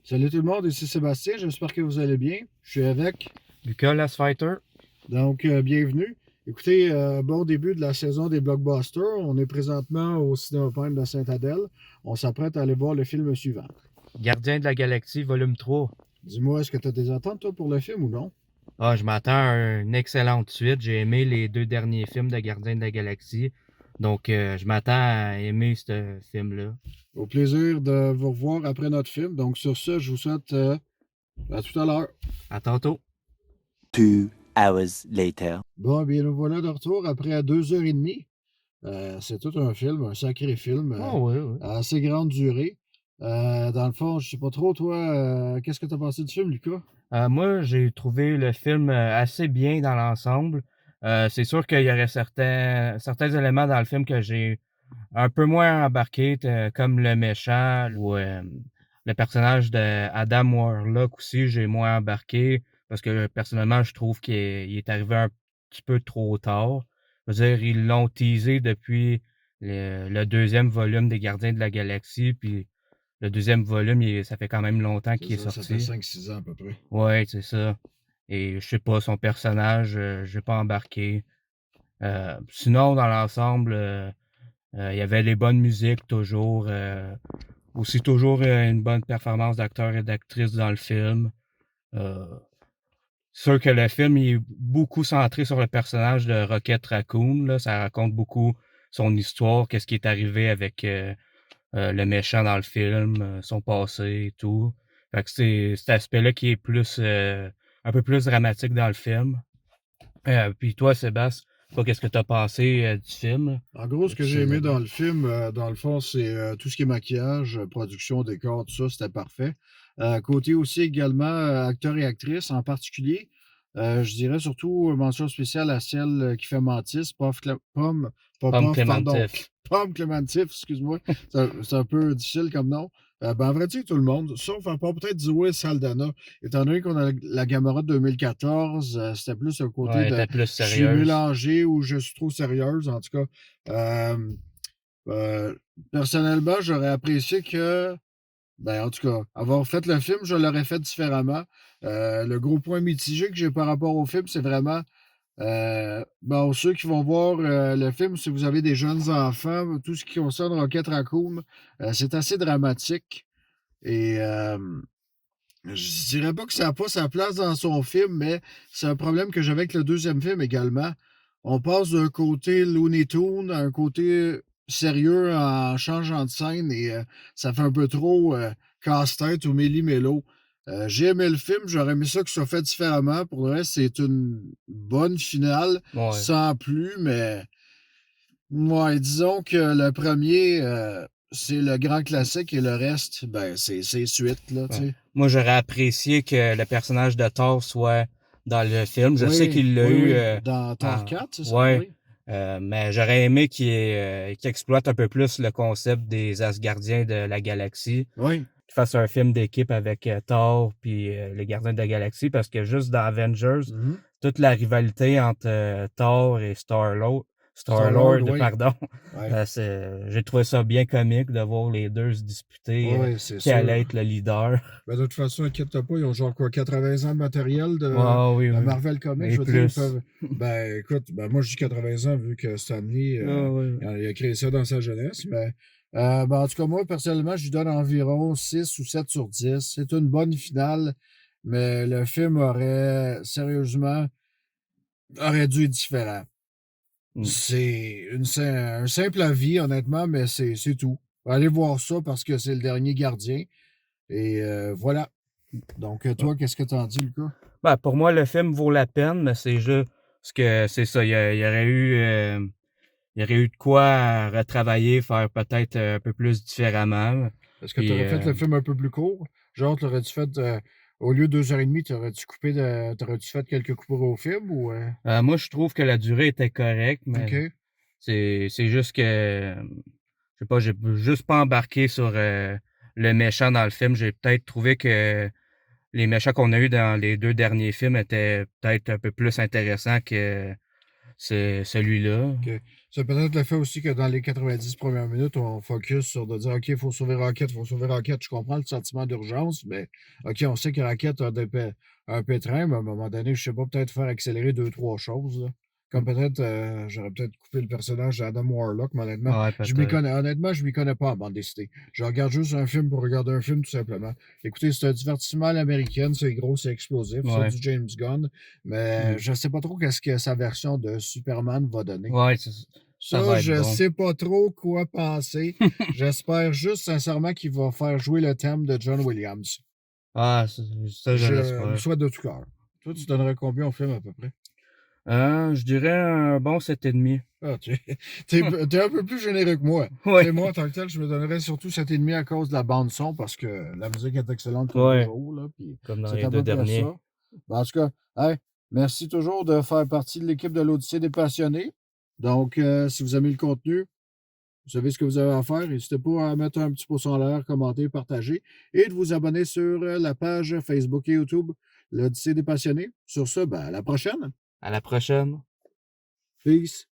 Salut tout le monde, ici Sébastien, j'espère que vous allez bien. Je suis avec, Lucas Last Fighter. donc bienvenue. Écoutez, bon début de la saison des blockbusters. On est présentement au Cinéma de Sainte-Adèle. On s'apprête à aller voir le film suivant. Gardien de la Galaxie, volume 3. Dis-moi, est-ce que tu as des attentes toi pour le film ou non? Ah, je m'attends à une excellente suite. J'ai aimé les deux derniers films de Gardien de la Galaxie. Donc, je m'attends à aimer ce film-là. Au plaisir de vous revoir après notre film. Donc sur ce, je vous souhaite à tout à l'heure. À tantôt. 2 hours later. Bon, bien nous voilà de retour après 2 heures et demie. C'est tout un film, un sacré film, Oh, oui, oui. à assez grande durée. Dans le fond, je sais pas trop, toi, qu'est-ce que tu as pensé du film, Lucas? Moi, j'ai trouvé le film assez bien dans l'ensemble. C'est sûr qu'il y aurait certains éléments dans le film que j'ai un peu moins embarqué, comme le méchant ou le personnage de Adam Warlock aussi, j'ai moins embarqué parce que personnellement, je trouve qu'il est arrivé un petit peu trop tard. Je veux dire, ils l'ont teasé depuis le deuxième volume des Gardiens de la Galaxie, puis le deuxième volume, ça fait quand même longtemps C'est qu'il est ça, ça fait sorti. 5-6 ans à peu près. Ouais, c'est ça. Et je sais pas, son personnage, j'ai pas embarqué. Sinon, dans l'ensemble, il y avait les bonnes musiques toujours. Aussi toujours une bonne performance d'acteurs et d'actrices dans le film. Euh, sûr que le film il est beaucoup centré sur le personnage de Rocket Raccoon. Là. Ça raconte beaucoup son histoire, qu'est-ce qui est arrivé avec le méchant dans le film, son passé et tout. Fait que c'est cet aspect-là qui est plus un peu plus dramatique dans le film. Puis toi, Sébastien, toi, qu'est-ce que t'as pensé du film? En gros, ce que Plus j'ai aimé aisément. dans le film, dans le fond, c'est tout ce qui est maquillage, production, décor, tout ça, c'était parfait. Côté aussi également acteurs et actrices en particulier, je dirais surtout mention spéciale à celle qui fait Mantis, pas Pomme Puff, pardon, Clémentif. Pomme Clémentif, excuse-moi, c'est un peu difficile comme nom. Ben, en vrai dire, tout le monde, sauf à part peut-être Zoé Saldana, étant donné qu'on a la Gamora de 2014, c'était plus un Ouais, côté elle de était plus je suis sérieuse. mélangé ou je suis trop sérieuse, en tout cas. Euh, Personnellement, j'aurais apprécié que, ben, en tout cas, avoir fait le film, je l'aurais fait différemment. Le gros point mitigé que j'ai par rapport au film, c'est vraiment, bon, ceux qui vont voir le film, si vous avez des jeunes enfants, tout ce qui concerne Rocket Raccoon, c'est assez dramatique. Et je dirais pas que ça n'a pas sa place dans son film, mais c'est un problème que j'avais avec le deuxième film également. On passe d'un côté Looney Tunes à un côté sérieux en changeant de scène et ça fait un peu trop casse-tête ou méli-mélo. J'ai aimé le film, j'aurais aimé ça que ce soit fait différemment. Pour le reste, c'est une bonne finale, Ouais. sans plus, mais ouais, disons que le premier, c'est le grand classique et le reste, ben, c'est suite, là, tu Ouais. sais. Moi, j'aurais apprécié que le personnage de Thor soit dans le film. Je sais Oui, qu'il l'a oui, eu oui. Dans Thor en... 4, c'est ça? Ouais. Oui. Mais j'aurais aimé qu'il exploite un peu plus le concept des Asgardiens de la galaxie. Oui. Qu'il fasse un film d'équipe avec Thor puis les Gardiens de la Galaxie parce que juste dans Avengers, Mhm. toute la rivalité entre Thor et Star-Lord, Star-Lord, oui. pardon, Oui. j'ai trouvé ça bien comique de voir les deux se disputer Oui, c'est qui allait sûr. être le leader. Ben, de toute façon, inquiète-toi pas, ils ont genre quoi, 80 ans de matériel Ah oui, de oui. Marvel Comics. Et Je veux dire, ils plus. peuvent. Ben, écoute, ben, moi, je dis 80 ans vu que Stanley, Ah oui, oui. il a créé ça dans sa jeunesse. Mais, ben, en tout cas, moi, personnellement, je lui donne environ 6 ou 7 sur 10. C'est une bonne finale, mais le film aurait, sérieusement, aurait dû être différent. Mm. C'est un simple avis, honnêtement, mais c'est tout. Allez voir ça parce que c'est le dernier gardien. Et voilà. Donc, Ouais. toi, qu'est-ce que t'en dis, Lucas? Ben, pour moi, le film vaut la peine, mais c'est juste que c'est ça. Il y aurait eu de quoi à retravailler, faire peut-être un peu plus différemment. Est-ce que tu Puis, aurais fait le film un peu plus court? Genre, t'aurais-tu fait, au lieu de 2 heures et demie, t'aurais-tu fait quelques coupures au film ou. moi, je trouve que la durée était correcte, mais OK. c'est juste que, je sais pas, j'ai juste pas embarqué sur le méchant dans le film. J'ai peut-être trouvé que les méchants qu'on a eu dans les deux derniers films étaient peut-être un peu plus intéressants que celui-là. OK. C'est peut-être le fait aussi que dans les 90 premières minutes, on focus sur de dire OK, il faut sauver Rocket, il faut sauver Rocket. Je comprends le sentiment d'urgence, mais OK, on sait que Rocket a un pétrin, mais à un moment donné, je sais pas, peut-être faire accélérer deux, trois choses, là. Comme Mmh. peut-être, j'aurais peut-être coupé le personnage d'Adam Warlock, mais Ouais, peut-être. honnêtement, je m'y connais pas en bande dessinée. Je regarde juste un film pour regarder un film, tout simplement. Écoutez, c'est un divertissement à l'américaine, c'est gros, c'est explosif, c'est Ouais. du James Gunn, mais Mmh. je sais pas trop qu'est-ce que sa version de Superman va donner. Ouais, ça Ça, va être je bon. sais pas trop quoi penser. J'espère juste sincèrement qu'il va faire jouer le thème de John Williams. Ah, je Je le l'espère. souhaite de tout cœur. Toi, tu donnerais combien au film à peu près? Je dirais un bon 7,5. Ah, t'es un peu plus généreux que moi. Tu Ouais, sais, moi, en tant que tel, je me donnerais surtout 7,5 à cause de la bande son parce que la musique est excellente comme ouais, toujours, là, puis comme dans c'est les à 2 peu près derniers. ça. Ben, en tout cas, hey, merci toujours de faire partie de l'équipe de l'Odyssée des passionnés. Donc, si vous aimez le contenu, vous savez ce que vous avez à faire. N'hésitez pas à mettre un petit pouce en l'air, commenter, partager et de vous abonner sur la page Facebook et YouTube, l'Odyssée des passionnés. Sur ce, ben, à la prochaine. À la prochaine. Peace.